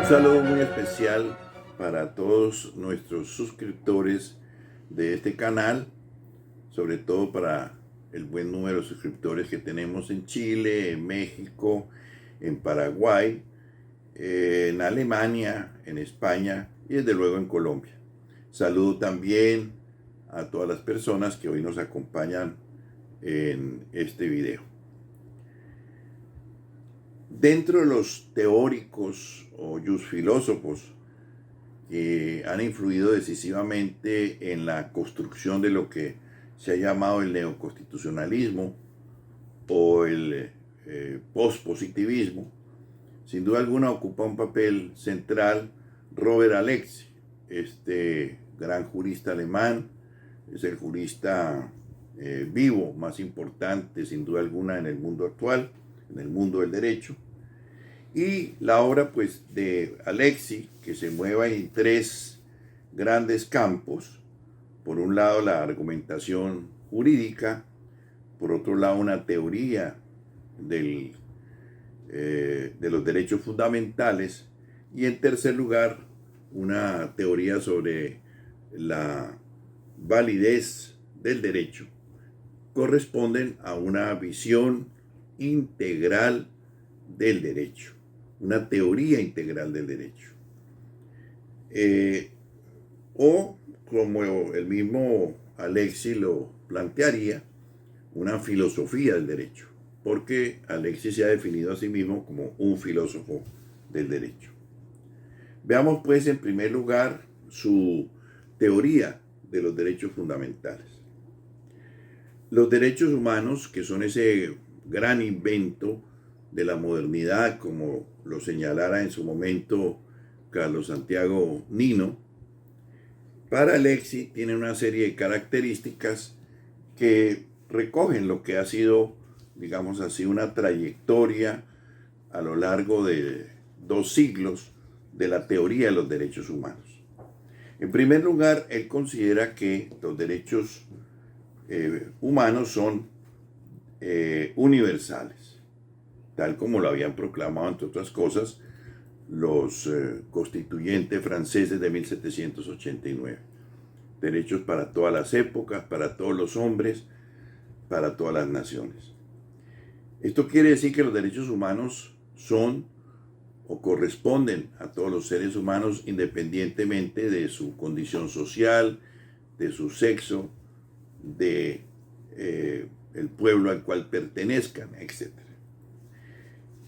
saludo muy especial para todos nuestros suscriptores de este canal, sobre todo para el buen número de suscriptores que tenemos en Chile, en México, en Paraguay, en Alemania, en España y desde luego en Colombia. Saludo también a todas las personas que hoy nos acompañan en este video. Dentro de los teóricos o filósofos que han influido decisivamente en la construcción de lo que se ha llamado el neoconstitucionalismo o el pospositivismo, sin duda alguna ocupa un papel central Robert Alexy, este gran jurista alemán. Es el jurista vivo más importante, sin duda alguna, en el mundo actual, en el mundo del derecho. Y la obra pues de Alexy, que se mueve en tres grandes campos: por un lado la argumentación jurídica, por otro lado una teoría de los derechos fundamentales, y en tercer lugar una teoría sobre la validez del derecho, corresponden a una visión integral del derecho, una teoría integral del derecho. O, como el mismo Alexy lo plantearía, una filosofía del derecho, porque Alexy se ha definido a sí mismo como un filósofo del derecho. Veamos pues en primer lugar su teoría de los derechos fundamentales. Los derechos humanos, que son ese gran invento de la modernidad, como lo señalara en su momento Carlos Santiago Nino, para Alexy tienen una serie de características que recogen lo que ha sido, digamos así, una trayectoria a lo largo de 2 siglos de la teoría de los derechos humanos. En primer lugar, él considera que los derechos humanos son universales, tal como lo habían proclamado, entre otras cosas, los constituyentes franceses de 1789. Derechos para todas las épocas, para todos los hombres, para todas las naciones. Esto quiere decir que los derechos humanos son o corresponden a todos los seres humanos, independientemente de su condición social, de su sexo, de el pueblo al cual pertenezcan, etc.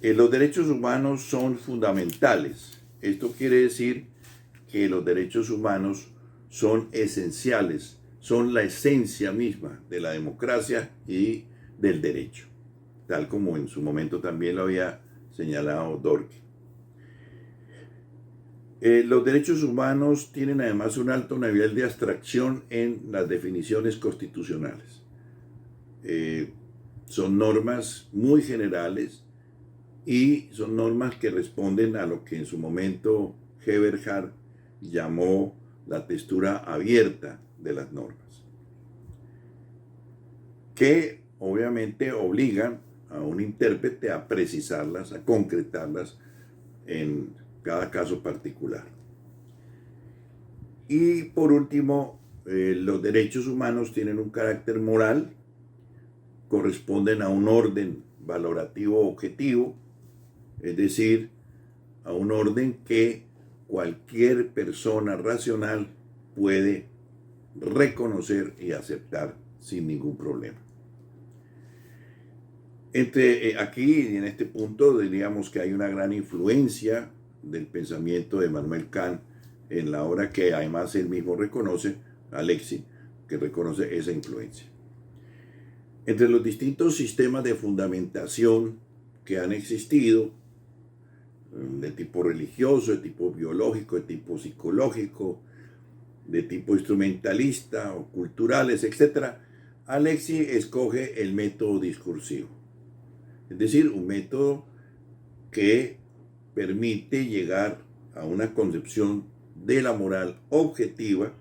Los derechos humanos son fundamentales. Esto quiere decir que los derechos humanos son esenciales, son la esencia misma de la democracia y del derecho, tal como en su momento también lo había señalado Dworkin. Los derechos humanos tienen además un alto nivel de abstracción en las definiciones constitucionales. Son normas muy generales y son normas que responden a lo que en su momento Eberhard llamó la textura abierta de las normas, que obviamente obligan a un intérprete a precisarlas, a concretarlas en cada caso particular. Y por último, los derechos humanos tienen un carácter moral, corresponden a un orden valorativo objetivo, es decir, a un orden que cualquier persona racional puede reconocer y aceptar sin ningún problema. Aquí, en este punto, diríamos que hay una gran influencia del pensamiento de Immanuel Kant en la obra, que además él mismo reconoce, Alexy, que reconoce esa influencia. Entre los distintos sistemas de fundamentación que han existido, de tipo religioso, de tipo biológico, de tipo psicológico, de tipo instrumentalista o culturales, etc., Alexy escoge el método discursivo. Es decir, un método que permite llegar a una concepción de la moral objetiva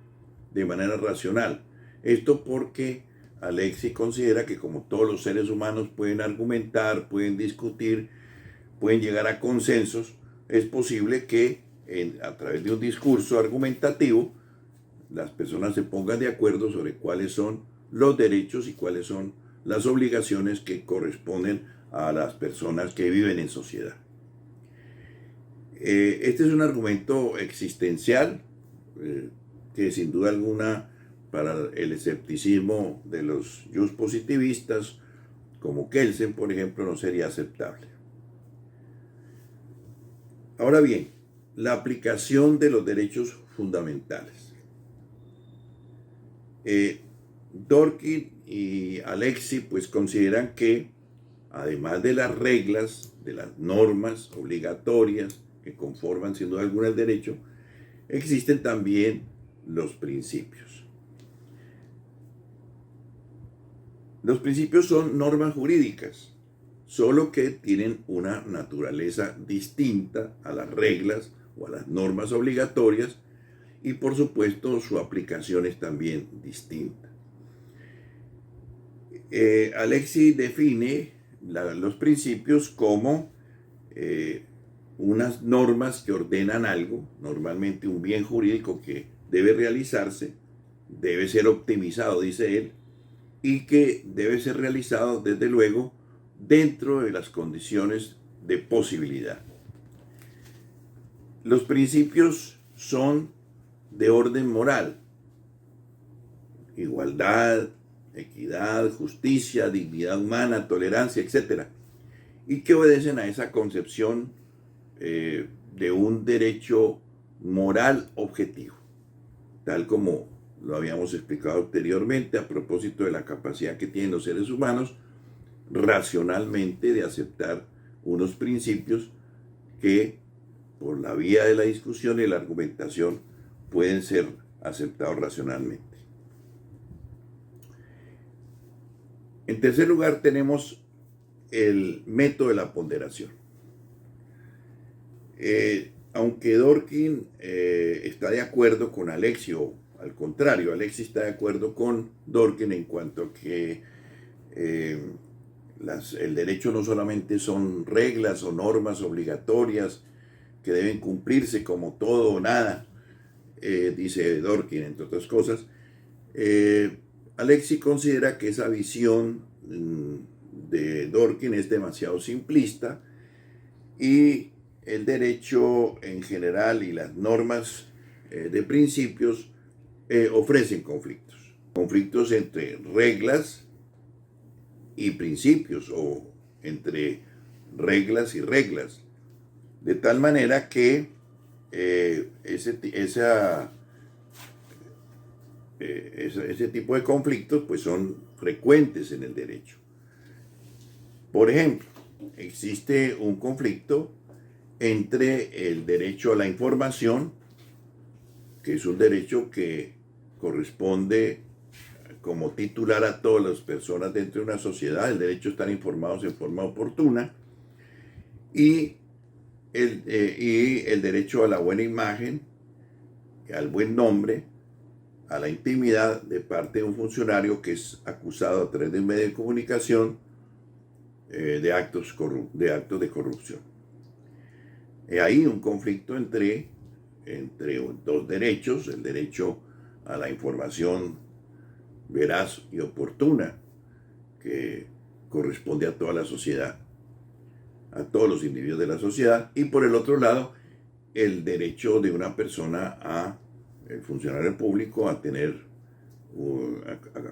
de manera racional. Esto porque Alexy considera que, como todos los seres humanos pueden argumentar, pueden discutir, pueden llegar a consensos, es posible que a través de un discurso argumentativo, las personas se pongan de acuerdo sobre cuáles son los derechos y cuáles son las obligaciones que corresponden a las personas que viven en sociedad. Este es un argumento existencial que sin duda alguna para el escepticismo de los positivistas como Kelsen, por ejemplo, no sería aceptable. Ahora bien, la aplicación de los derechos fundamentales. Dworkin y Alexis pues consideran que además de las reglas, de las normas obligatorias que conforman sin duda alguna el derecho, existen también los principios. Los principios son normas jurídicas, solo que tienen una naturaleza distinta a las reglas o a las normas obligatorias y por supuesto su aplicación es también distinta. Alexis define los principios como unas normas que ordenan algo, normalmente un bien jurídico que debe realizarse, debe ser optimizado, dice él, y que debe ser realizado, desde luego, dentro de las condiciones de posibilidad. Los principios son de orden moral: igualdad, equidad, justicia, dignidad humana, tolerancia, etc. Y que obedecen a esa concepción de un derecho moral objetivo, tal como lo habíamos explicado anteriormente a propósito de la capacidad que tienen los seres humanos racionalmente de aceptar unos principios que por la vía de la discusión y la argumentación pueden ser aceptados racionalmente. En tercer lugar tenemos el método de la ponderación. Aunque Dworkin está de acuerdo con Alexis, o al contrario, Alexis está de acuerdo con Dworkin en cuanto a que el derecho no solamente son reglas o normas obligatorias que deben cumplirse como todo o nada, dice Dworkin, entre otras cosas, Alexis considera que esa visión de Dworkin es demasiado simplista y el derecho en general y las normas de principios ofrecen conflictos entre reglas y principios o entre reglas y reglas, de tal manera que ese tipo de conflictos pues son frecuentes en el derecho. Por ejemplo, existe un conflicto entre el derecho a la información, que es un derecho que corresponde como titular a todas las personas dentro de una sociedad, el derecho a estar informados en forma oportuna, y el derecho a la buena imagen, al buen nombre, a la intimidad de parte de un funcionario que es acusado a través de un medio de comunicación de actos de corrupción. Hay un conflicto entre dos derechos: el derecho a la información veraz y oportuna, que corresponde a toda la sociedad, a todos los individuos de la sociedad, y por el otro lado, el derecho de una persona, el funcionario público, a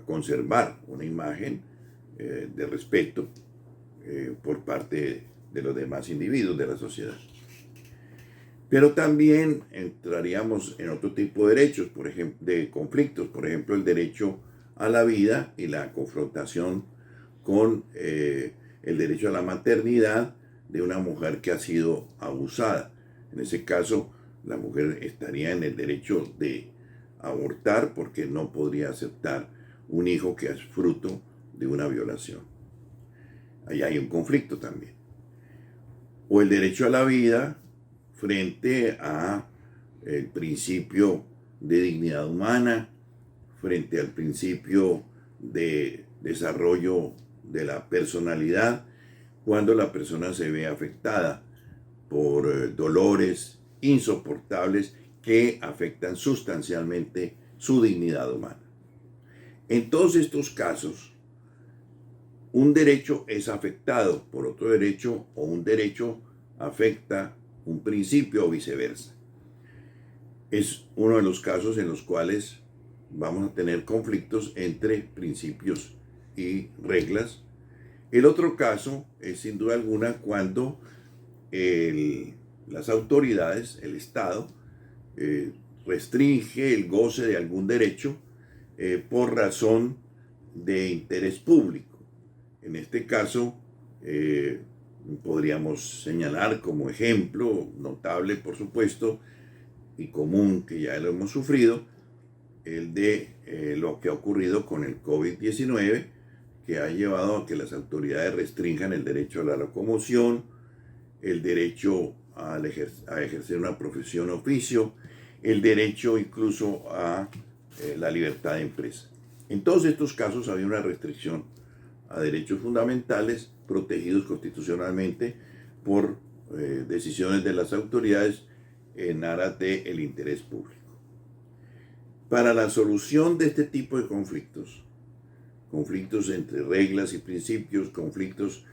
conservar una imagen de respeto por parte de los demás individuos de la sociedad. Pero también entraríamos en otro tipo de derechos, por ejemplo, de conflictos, por ejemplo, el derecho a la vida y la confrontación con el derecho a la maternidad de una mujer que ha sido abusada. En ese caso, la mujer estaría en el derecho de abortar porque no podría aceptar un hijo que es fruto de una violación. Ahí hay un conflicto también. O el derecho a la vida frente a el principio de dignidad humana, frente al principio de desarrollo de la personalidad, cuando la persona se ve afectada por dolores insoportables que afectan sustancialmente su dignidad humana. En todos estos casos, un derecho es afectado por otro derecho o un derecho afecta un principio o viceversa. Es uno de los casos en los cuales vamos a tener conflictos entre principios y reglas. El otro caso es sin duda alguna cuando las autoridades, el Estado, restringe el goce de algún derecho por razón de interés público. En este caso, podríamos señalar como ejemplo notable, por supuesto, y común, que ya lo hemos sufrido, el de lo que ha ocurrido con el COVID-19, que ha llevado a que las autoridades restrinjan el derecho a la locomoción, el derecho a ejercer una profesión o oficio, el derecho incluso a la libertad de empresa. En todos estos casos había una restricción a derechos fundamentales protegidos constitucionalmente por decisiones de las autoridades en aras del interés público. Para la solución de este tipo de conflictos entre reglas y principios, conflictos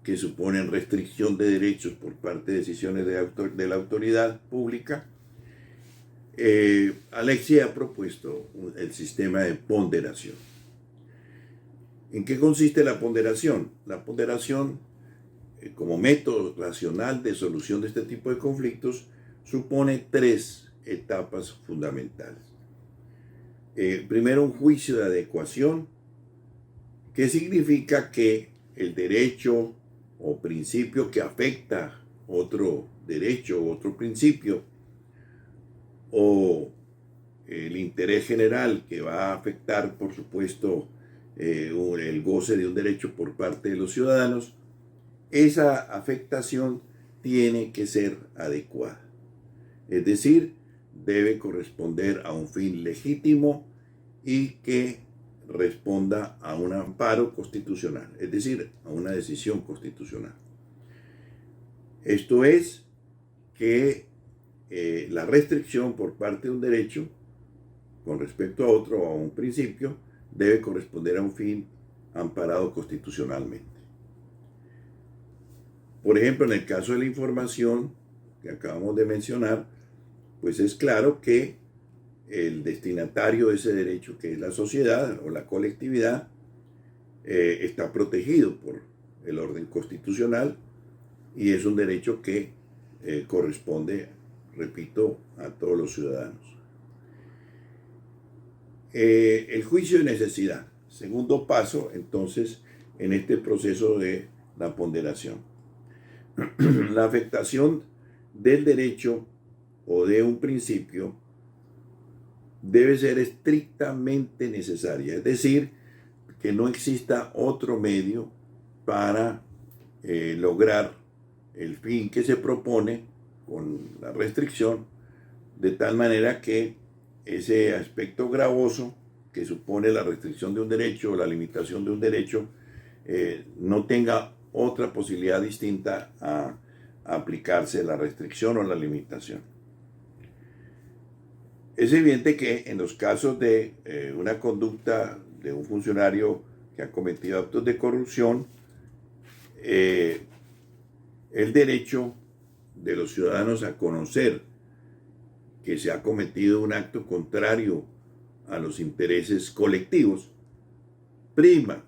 que suponen restricción de derechos por parte de decisiones de la autoridad pública, Alexia ha propuesto el sistema de ponderación. ¿En qué consiste la ponderación? La ponderación, como método racional de solución de este tipo de conflictos, supone 3 etapas fundamentales. Primero, un juicio de adecuación, que significa que el derecho o principio que afecta otro derecho o otro principio, o el interés general que va a afectar, por supuesto, el goce de un derecho por parte de los ciudadanos, esa afectación tiene que ser adecuada. Es decir, debe corresponder a un fin legítimo y que responda a un amparo constitucional, es decir, a una decisión constitucional. Esto es que la restricción por parte de un derecho con respecto a otro o a un principio debe corresponder a un fin amparado constitucionalmente. Por ejemplo, en el caso de la información que acabamos de mencionar, pues es claro que el destinatario de ese derecho, que es la sociedad o la colectividad, está protegido por el orden constitucional y es un derecho que corresponde, repito, a todos los ciudadanos. El juicio de necesidad, segundo paso, entonces, en este proceso de la ponderación. La afectación del derecho o de un principio debe ser estrictamente necesaria, es decir, que no exista otro medio para lograr el fin que se propone con la restricción, de tal manera que ese aspecto gravoso que supone la restricción de un derecho o la limitación de un derecho no tenga otra posibilidad distinta a aplicarse la restricción o la limitación. Es evidente que en los casos de una conducta de un funcionario que ha cometido actos de corrupción, el derecho de los ciudadanos a conocer que se ha cometido un acto contrario a los intereses colectivos prima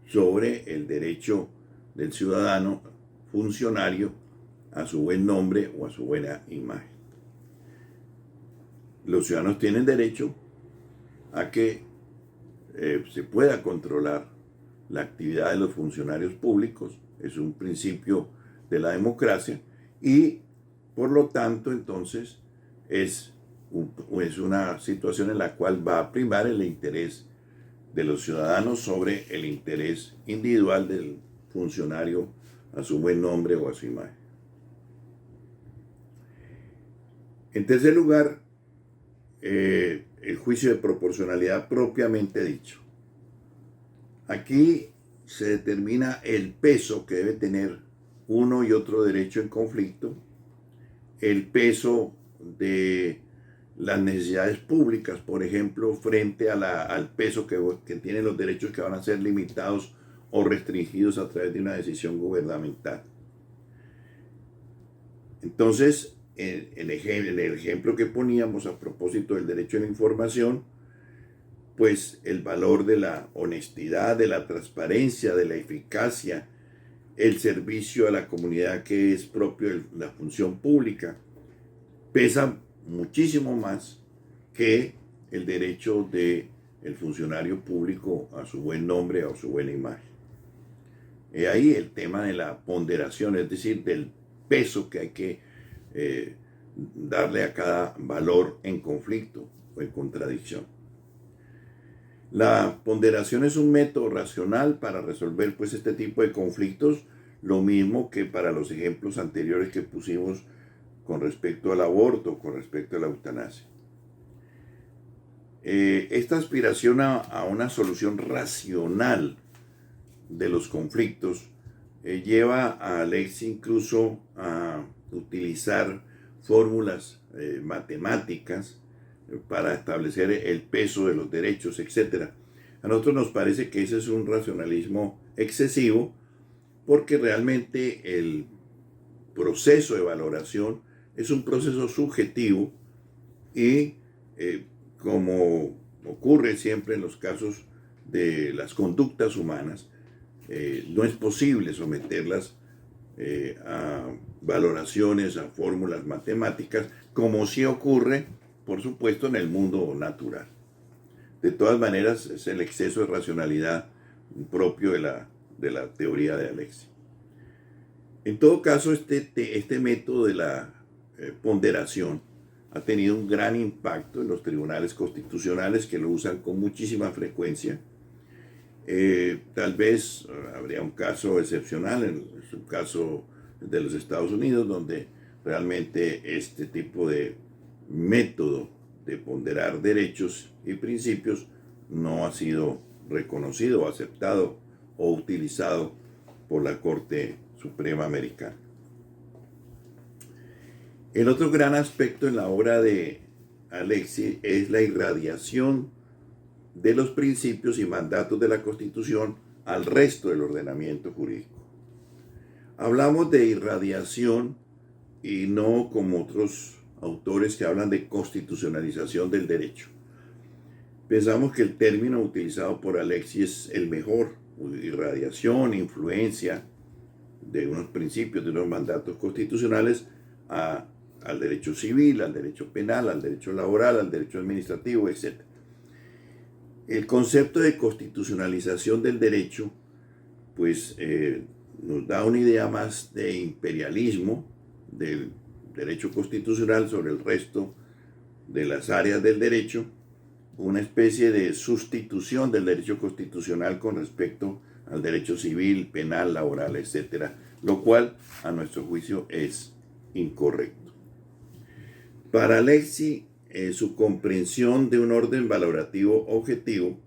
sobre el derecho del ciudadano funcionario a su buen nombre o a su buena imagen. Los ciudadanos tienen derecho a que se pueda controlar la actividad de los funcionarios públicos, es un principio de la democracia y por lo tanto entonces es una situación en la cual va a primar el interés de los ciudadanos sobre el interés individual del funcionario a su buen nombre o a su imagen. En tercer lugar, el juicio de proporcionalidad propiamente dicho. Aquí se determina el peso que debe tener uno y otro derecho en conflicto el peso de las necesidades públicas, por ejemplo, frente al peso que tienen los derechos que van a ser limitados o restringidos a través de una decisión gubernamental. Entonces, el ejemplo que poníamos a propósito del derecho a la información, pues el valor de la honestidad, de la transparencia, de la eficacia, el servicio a la comunidad que es propio de la función pública, pesa muchísimo más que el derecho del funcionario público a su buen nombre o a su buena imagen. Y ahí el tema de la ponderación, es decir, del peso que hay que darle a cada valor en conflicto o en contradicción. La ponderación es un método racional para resolver pues este tipo de conflictos, lo mismo que para los ejemplos anteriores que pusimos con respecto al aborto, con respecto a la eutanasia. Esta aspiración a una solución racional de los conflictos lleva a Alexis incluso a utilizar fórmulas matemáticas para establecer el peso de los derechos, etc. A nosotros nos parece que ese es un racionalismo excesivo, porque realmente el proceso de valoración es un proceso subjetivo y como ocurre siempre en los casos de las conductas humanas, no es posible someterlas a valoraciones, a fórmulas matemáticas, como sí ocurre, por supuesto, en el mundo natural. De todas maneras, es el exceso de racionalidad propio de la teoría de Alexis. En todo caso, este método de la ponderación ha tenido un gran impacto en los tribunales constitucionales, que lo usan con muchísima frecuencia. Tal vez habría un caso excepcional, en el caso de los Estados Unidos, donde realmente este tipo de método de ponderar derechos y principios no ha sido reconocido, aceptado o utilizado por la Corte Suprema Americana. El otro gran aspecto en la obra de Alexis es la irradiación de los principios y mandatos de la Constitución al resto del ordenamiento jurídico. Hablamos de irradiación y no como otros autores que hablan de constitucionalización del derecho. Pensamos que el término utilizado por Alexis es el mejor: irradiación, influencia de unos principios, de unos mandatos constitucionales al derecho civil, al derecho penal, al derecho laboral, al derecho administrativo, etc. El concepto de constitucionalización del derecho, pues nos da una idea más de imperialismo del derecho constitucional sobre el resto de las áreas del derecho, una especie de sustitución del derecho constitucional con respecto al derecho civil, penal, laboral, etc., lo cual a nuestro juicio es incorrecto. Para Alexis, su comprensión de un orden valorativo objetivo,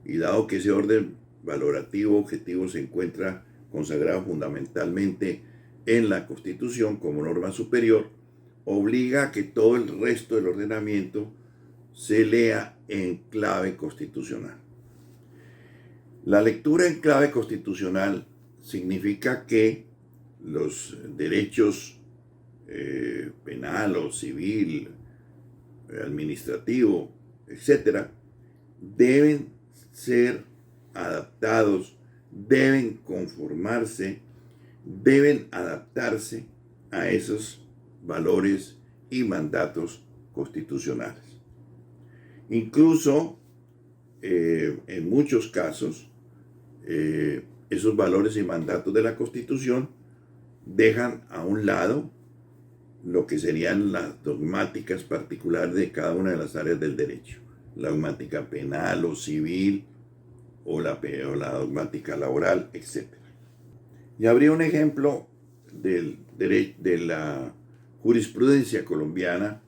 y dado que ese orden valorativo objetivo se encuentra consagrado fundamentalmente en la Constitución como norma superior, obliga a que todo el resto del ordenamiento se lea en clave constitucional. La lectura en clave constitucional significa que los derechos penal o civil, administrativo, etc., deben ser adaptados, deben conformarse, deben adaptarse a esos valores y mandatos constitucionales. Incluso, en muchos casos, esos valores y mandatos de la Constitución dejan a un lado lo que serían las dogmáticas particulares de cada una de las áreas del derecho: la dogmática penal o civil, o la dogmática laboral, etc. Y habría un ejemplo de la jurisprudencia colombiana,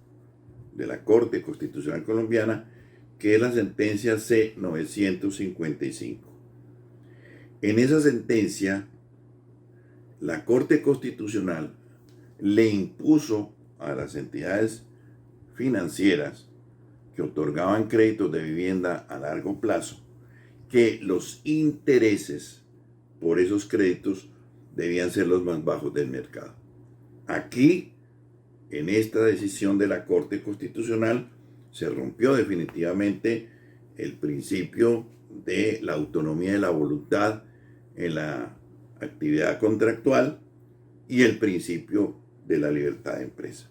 de la Corte Constitucional Colombiana, que es la sentencia C-955. En esa sentencia, la Corte Constitucional le impuso a las entidades financieras que otorgaban créditos de vivienda a largo plazo que los intereses por esos créditos debían ser los más bajos del mercado. Aquí, en esta decisión de la Corte Constitucional, se rompió definitivamente el principio de la autonomía de la voluntad en la actividad contractual y el principio de la libertad de empresa.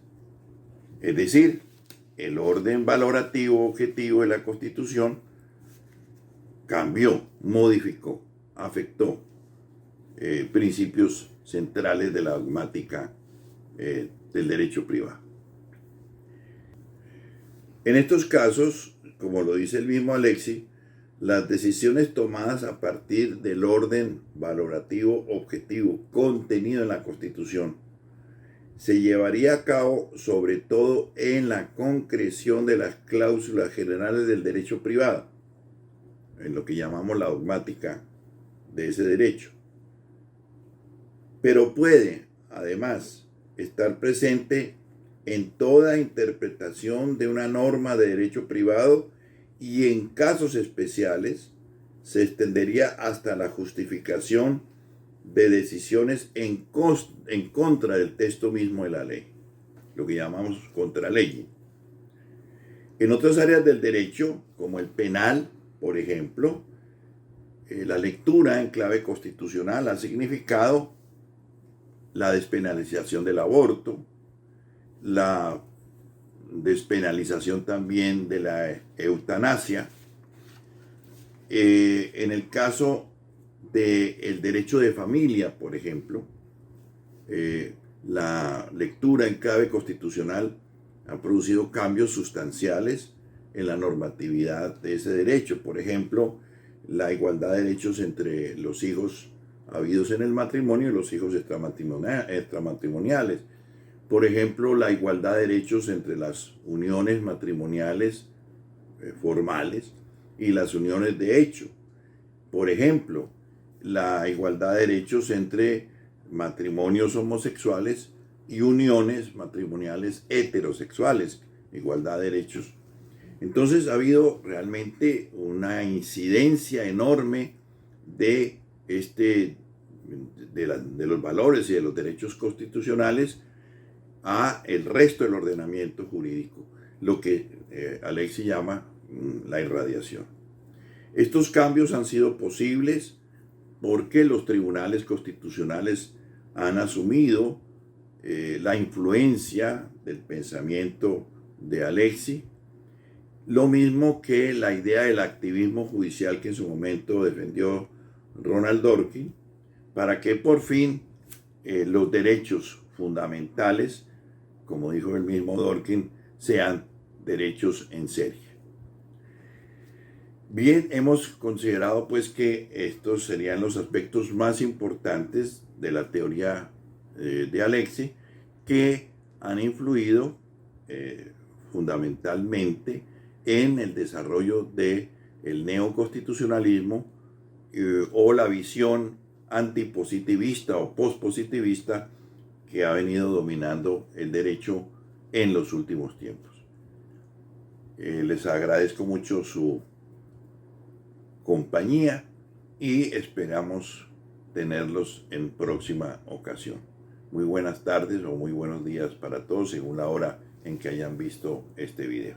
Es decir, el orden valorativo objetivo de la Constitución cambió, modificó, afectó principios centrales de la dogmática del derecho privado. En estos casos, como lo dice el mismo Alexis, las decisiones tomadas a partir del orden valorativo objetivo contenido en la Constitución se llevaría a cabo sobre todo en la concreción de las cláusulas generales del derecho privado, en lo que llamamos la dogmática de ese derecho. Pero puede, además, estar presente en toda interpretación de una norma de derecho privado y en casos especiales se extendería hasta la justificación de decisiones en contra del texto mismo de la ley, lo que llamamos contraley. En otras áreas del derecho, como el penal, por ejemplo, la lectura en clave constitucional ha significado la despenalización del aborto, la despenalización también de la eutanasia. En el caso del derecho de familia, por ejemplo, la lectura en clave constitucional ha producido cambios sustanciales en la normatividad de ese derecho. Por ejemplo, la igualdad de derechos entre los hijos habidos en el matrimonio y los hijos extramatrimoniales. Por ejemplo, la igualdad de derechos entre las uniones matrimoniales formales y las uniones de hecho. Por ejemplo, la igualdad de derechos entre matrimonios homosexuales y uniones matrimoniales heterosexuales. Igualdad de derechos. Entonces ha habido realmente una incidencia enorme de los valores y de los derechos constitucionales a el resto del ordenamiento jurídico, lo que Alexis llama la irradiación. Estos cambios han sido posibles porque los tribunales constitucionales han asumido la influencia del pensamiento de Alexis, lo mismo que la idea del activismo judicial que en su momento defendió Ronald Dworkin, para que por fin los derechos fundamentales, como dijo el mismo Dworkin, sean derechos en serie. Bien, hemos considerado pues que estos serían los aspectos más importantes de la teoría de Alexis que han influido fundamentalmente en el desarrollo del neoconstitucionalismo o la visión antipositivista o pospositivista que ha venido dominando el derecho en los últimos tiempos. Les agradezco mucho su compañía y esperamos tenerlos en próxima ocasión. Muy buenas tardes o muy buenos días para todos según la hora en que hayan visto este video.